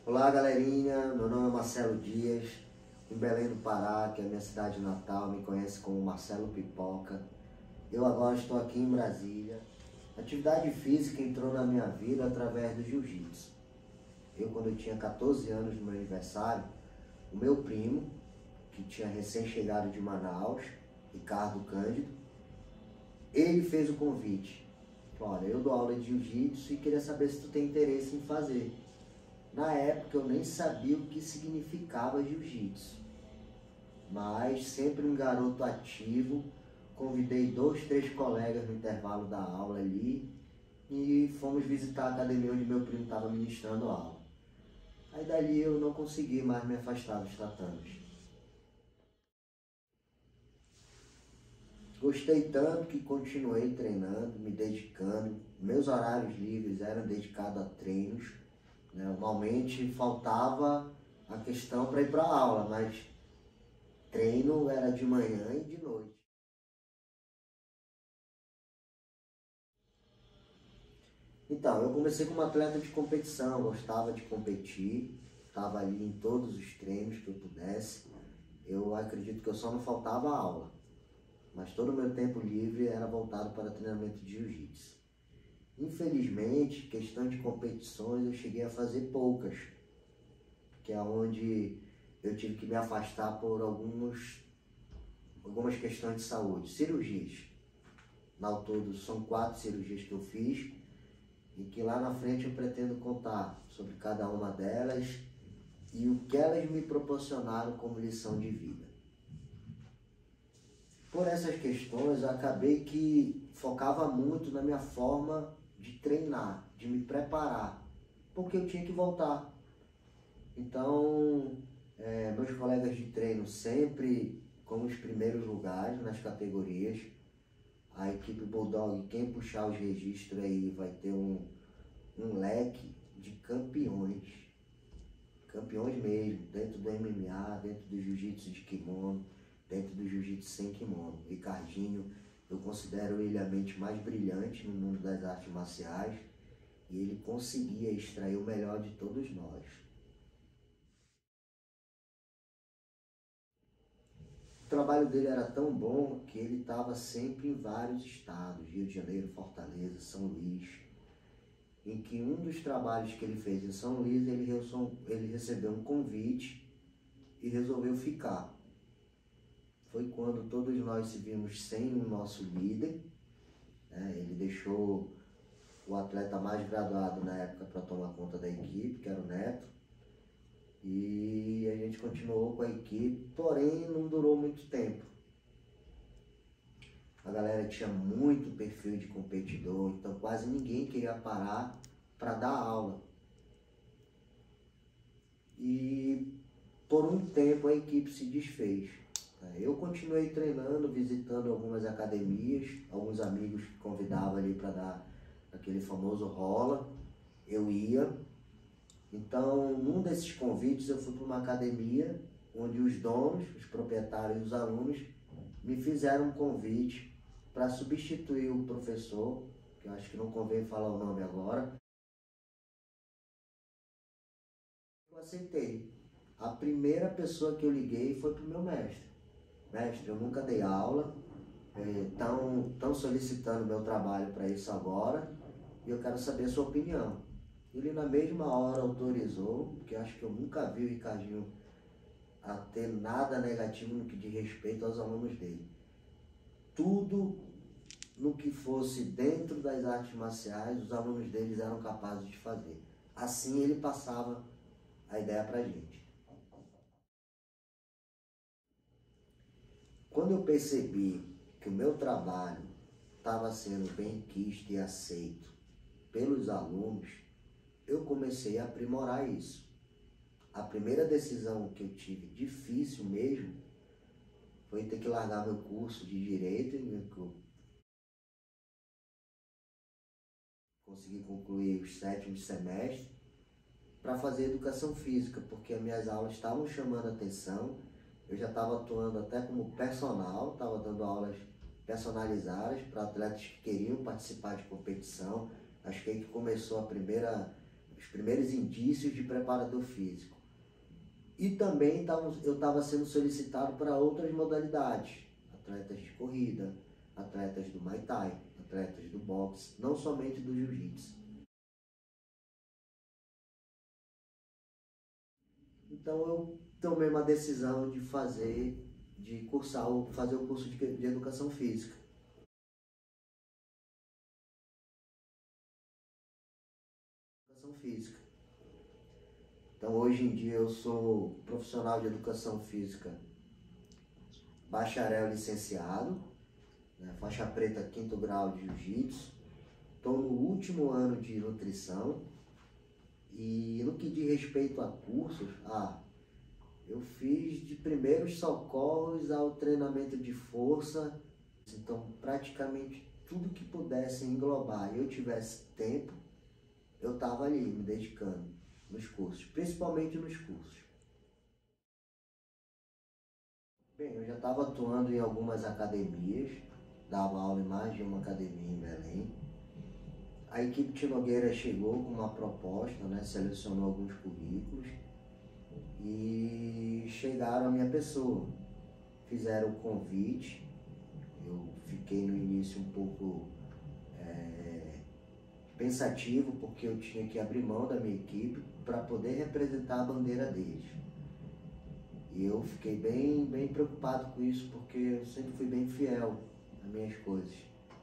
Olá galerinha, meu nome é Marcelo Dias, em Belém do Pará, que é a minha cidade natal, me conhece como Marcelo Pipoca. Eu agora estou aqui em Brasília. A atividade física entrou na minha vida através do jiu-jitsu. Quando eu tinha 14 anos no meu aniversário, o meu primo, que tinha recém-chegado de Manaus, Ricardo Cândido, ele fez o convite. Olha, eu dou aula de jiu-jitsu e queria saber se tu tem interesse em fazer. Na época eu nem sabia o que significava jiu-jitsu, mas sempre um garoto ativo, convidei 2, 3 colegas no intervalo da aula ali e fomos visitar a academia onde meu primo estava ministrando aula. Aí dali eu não consegui mais me afastar dos tatames. Gostei tanto que continuei treinando, me dedicando. Meus horários livres eram dedicados a treinos. Normalmente faltava a questão para ir para a aula, mas treino era de manhã e de noite. Então, eu comecei como atleta de competição, gostava de competir, estava ali em todos os treinos que eu pudesse. Eu acredito que eu só não faltava aula, mas todo o meu tempo livre era voltado para treinamento de jiu-jitsu. Infelizmente, questão de competições, eu cheguei a fazer poucas, que é onde eu tive que me afastar por algumas questões de saúde, cirurgias. Ao todo, são 4 cirurgias que eu fiz e que lá na frente eu pretendo contar sobre cada uma delas e o que elas me proporcionaram como lição de vida. Por essas questões, eu acabei que focava muito na minha forma de treinar, de me preparar, porque eu tinha que voltar. Então, meus colegas de treino sempre como os primeiros lugares nas categorias. A equipe Bulldog, quem puxar os registros aí vai ter um leque de campeões mesmo, dentro do MMA, dentro do jiu-jitsu de kimono, dentro do jiu-jitsu sem kimono. O Ricardinho, eu considero ele a mente mais brilhante no mundo das artes marciais e ele conseguia extrair o melhor de todos nós. O trabalho dele era tão bom que ele estava sempre em vários estados, Rio de Janeiro, Fortaleza, São Luís, em que um dos trabalhos que ele fez em São Luís, ele recebeu um convite e resolveu ficar. Foi quando todos nós se vimos sem o nosso líder, ele deixou o atleta mais graduado na época para tomar conta da equipe, que era o Neto, e a gente continuou com a equipe, porém não durou muito tempo. A galera tinha muito perfil de competidor, então quase ninguém queria parar para dar aula. E por um tempo a equipe se desfez. Eu continuei treinando, visitando algumas academias, alguns amigos que convidavam ali para dar aquele famoso rola, eu ia. Então, num desses convites eu fui para uma academia onde os donos, os proprietários e os alunos me fizeram um convite para substituir o professor, que eu acho que não convém falar o nome agora. Eu aceitei. A primeira pessoa que eu liguei foi para o meu mestre. Mestre, eu nunca dei aula, estão solicitando meu trabalho para isso agora e eu quero saber a sua opinião. Ele na mesma hora autorizou, porque eu acho que eu nunca vi o Ricardinho a ter nada negativo no que diz respeito aos alunos dele. Tudo no que fosse dentro das artes marciais, os alunos deles eram capazes de fazer. Assim ele passava a ideia para a gente. Quando eu percebi que o meu trabalho estava sendo bem quisto e aceito pelos alunos, eu comecei a aprimorar isso. A primeira decisão que eu tive, difícil mesmo, foi ter que largar meu curso de Direito, que eu consegui concluir os 7º semestres, para fazer Educação Física, porque as minhas aulas estavam chamando a atenção. Eu já estava atuando até como personal, estava dando aulas personalizadas para atletas que queriam participar de competição. Acho que aí que começou a primeira os primeiros indícios de preparador físico. E também eu estava sendo solicitado para outras modalidades, atletas de corrida, atletas do Muay Thai, atletas do boxe, não somente do jiu-jitsu. Então eu tomei uma decisão de fazer o curso de educação física. Educação física. Então hoje em dia eu sou profissional de educação física, bacharel licenciado, né, faixa preta 5º grau de jiu-jitsu. Estou no último ano de nutrição e no que diz respeito a cursos, eu fiz de primeiros socorros ao treinamento de força. Então praticamente tudo que pudesse englobar e eu tivesse tempo, eu estava ali me dedicando nos cursos, principalmente nos cursos. Bem, eu já estava atuando em algumas academias, dava aula em mais de uma academia em Belém. A equipe Tino Nogueira chegou com uma proposta, né, selecionou alguns currículos e chegaram à minha pessoa. Fizeram o convite, eu fiquei no início um pouco pensativo, porque eu tinha que abrir mão da minha equipe para poder representar a bandeira deles. E eu fiquei bem preocupado com isso, porque eu sempre fui bem fiel às minhas coisas,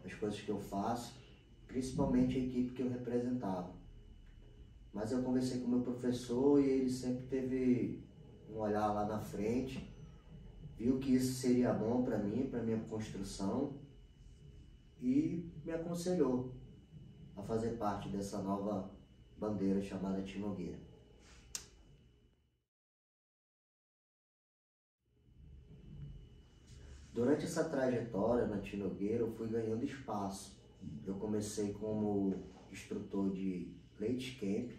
às coisas que eu faço, principalmente a equipe que eu representava. Mas eu conversei com o meu professor e ele sempre teve um olhar lá na frente, viu que isso seria bom para mim, para minha construção, e me aconselhou a fazer parte dessa nova bandeira chamada Tino Nogueira. Durante essa trajetória na Tino Nogueira, eu fui ganhando espaço. Eu comecei como instrutor de Late Camp,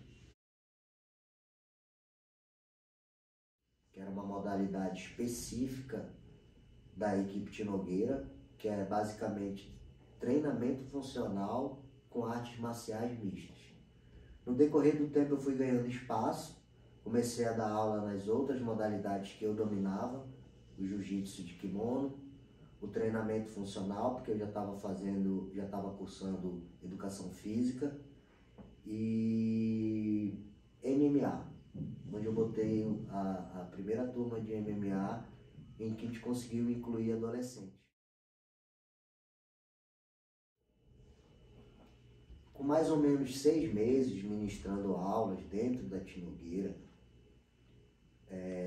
que era uma modalidade específica da equipe Tino Nogueira, que é basicamente treinamento funcional com artes marciais mistas. No decorrer do tempo eu fui ganhando espaço, comecei a dar aula nas outras modalidades que eu dominava, o jiu-jitsu de kimono, o treinamento funcional, porque eu já estava cursando educação física, e MMA, onde eu botei a primeira turma de MMA, em que a gente conseguiu incluir adolescentes. Com mais ou menos 6 meses ministrando aulas dentro da Tino Nogueira,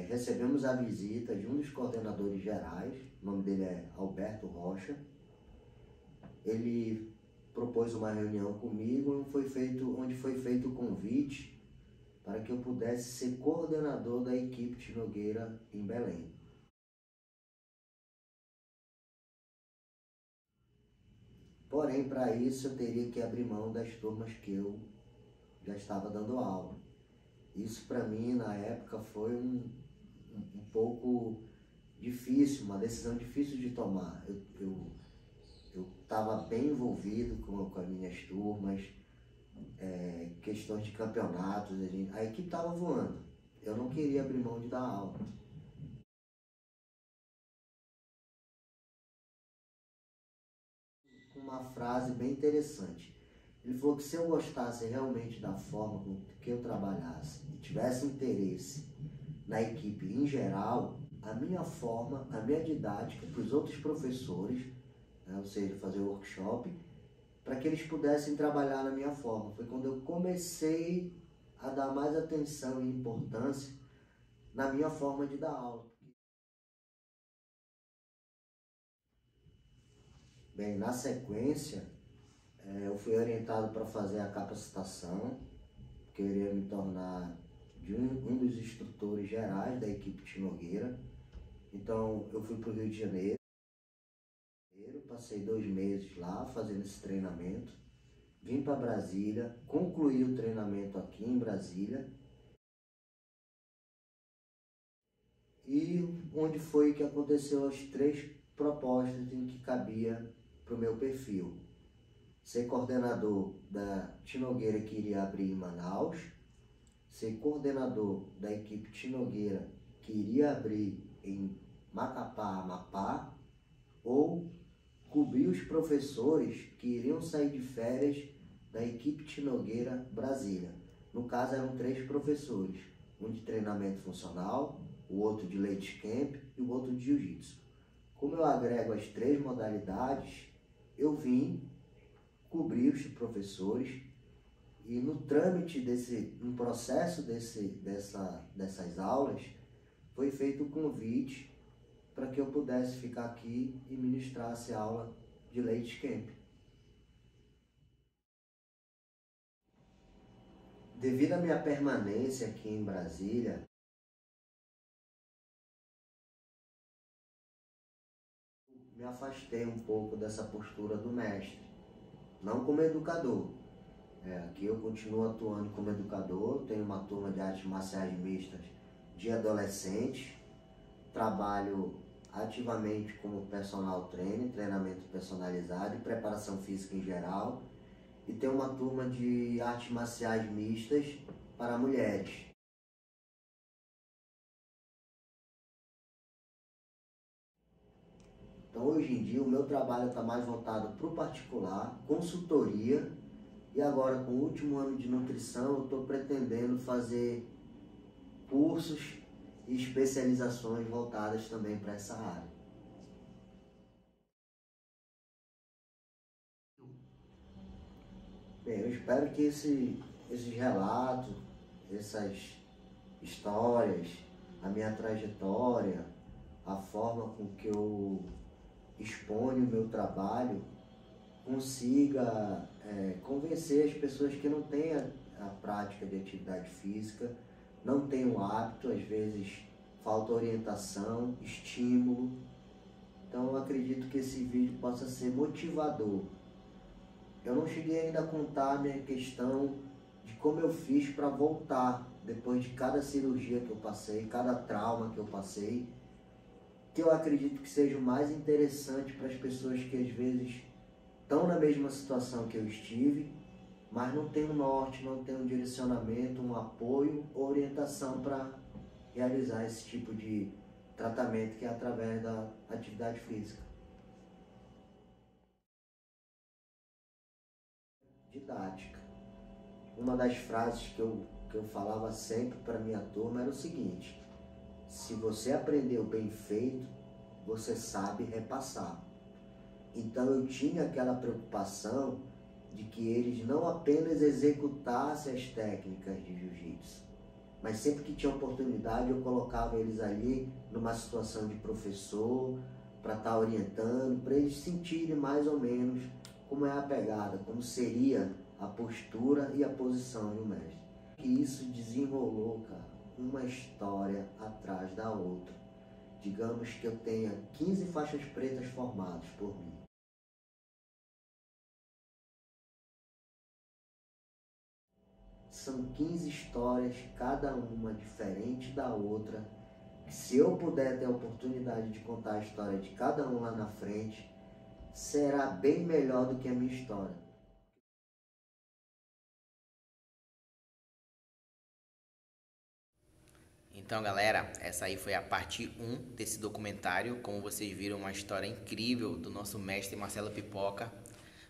recebemos a visita de um dos coordenadores gerais, o nome dele é Alberto Rocha. Ele propôs uma reunião comigo onde foi feito o convite para que eu pudesse ser coordenador da equipe Tino Nogueira em Belém. Porém, para isso eu teria que abrir mão das turmas que eu já estava dando aula. Isso para mim, na época, foi um pouco difícil, uma decisão difícil de tomar. Eu estava bem envolvido com as minhas turmas, questões de campeonatos, a equipe estava voando. Eu não queria abrir mão de dar aula. Uma frase bem interessante. Ele falou que se eu gostasse realmente da forma com que eu trabalhasse e tivesse interesse na equipe em geral, a minha forma, a minha didática para os outros professores, né, ou seja, fazer workshop, para que eles pudessem trabalhar na minha forma. Foi quando eu comecei a dar mais atenção e importância na minha forma de dar aula. Bem, na sequência, eu fui orientado para fazer a capacitação, que eu iria me tornar de um dos instrutores gerais da equipe Tino Nogueira. Então, eu fui para o Rio de Janeiro, passei 2 meses lá fazendo esse treinamento, vim para Brasília, concluí o treinamento aqui em Brasília, e onde foi que aconteceu as 3 propostas em que cabia para o meu perfil. Ser coordenador da Tino Nogueira, que iria abrir em Manaus, ser coordenador da equipe Tinogueira que iria abrir em Macapá, Amapá, ou cobrir os professores que iriam sair de férias da equipe Tinogueira Brasília. No caso, eram 3 professores, um de treinamento funcional, o outro de Ladies Camp e o outro de Jiu-Jitsu. Como eu agrego as 3 modalidades, eu vim cobrir os professores e no trâmite no processo dessas aulas, foi feito o convite para que eu pudesse ficar aqui e ministrasse a aula de Ladies Camp. Devido à minha permanência aqui em Brasília, me afastei um pouco dessa postura do mestre, não como educador. Aqui eu continuo atuando como educador, tenho uma turma de artes marciais mistas de adolescentes, trabalho ativamente como personal trainer, treinamento personalizado e preparação física em geral, e tenho uma turma de artes marciais mistas para mulheres. Então hoje em dia o meu trabalho está mais voltado para o particular, consultoria, e agora com o último ano de nutrição eu estou pretendendo fazer cursos e especializações voltadas também para essa área. Bem, eu espero que esses relatos, essas histórias, a minha trajetória, a forma com que eu exponho o meu trabalho, consiga convencer as pessoas que não têm a prática de atividade física, não têm o hábito, às vezes falta orientação, estímulo. Então eu acredito que esse vídeo possa ser motivador. Eu não cheguei ainda a contar a minha questão de como eu fiz para voltar depois de cada cirurgia que eu passei, cada trauma que eu passei, que eu acredito que seja o mais interessante para as pessoas que às vezes estão na mesma situação que eu estive, mas não tem um norte, não tem um direcionamento, um apoio ou orientação para realizar esse tipo de tratamento que é através da atividade física. Didática. Uma das frases que eu falava sempre para minha turma era o seguinte: se você aprendeu bem feito, você sabe repassar. Então eu tinha aquela preocupação de que eles não apenas executassem as técnicas de jiu-jitsu, mas sempre que tinha oportunidade eu colocava eles ali numa situação de professor, para estar orientando, para eles sentirem mais ou menos como é a pegada, como seria a postura e a posição de um mestre. E isso desenrolou, cara, uma história atrás da outra. Digamos que eu tenha 15 faixas pretas formadas por mim. São 15 histórias, cada uma diferente da outra. Se eu puder ter a oportunidade de contar a história de cada um lá na frente, será bem melhor do que a minha história. Então, galera, essa aí foi a parte 1 desse documentário. Como vocês viram, uma história incrível do nosso mestre Marcelo Pipoca.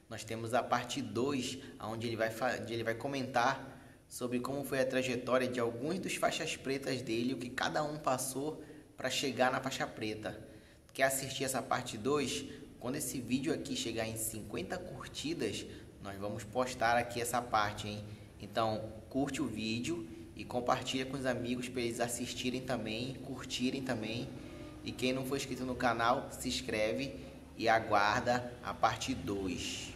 Nós temos a parte 2, onde ele vai comentar sobre como foi a trajetória de alguns dos faixas pretas dele, o que cada um passou para chegar na faixa preta. Quer assistir essa parte 2? Quando esse vídeo aqui chegar em 50 curtidas, nós vamos postar aqui essa parte, hein? Então, curte o vídeo e compartilha com os amigos para eles assistirem também, curtirem também. E quem não for inscrito no canal, se inscreve e aguarda a parte 2.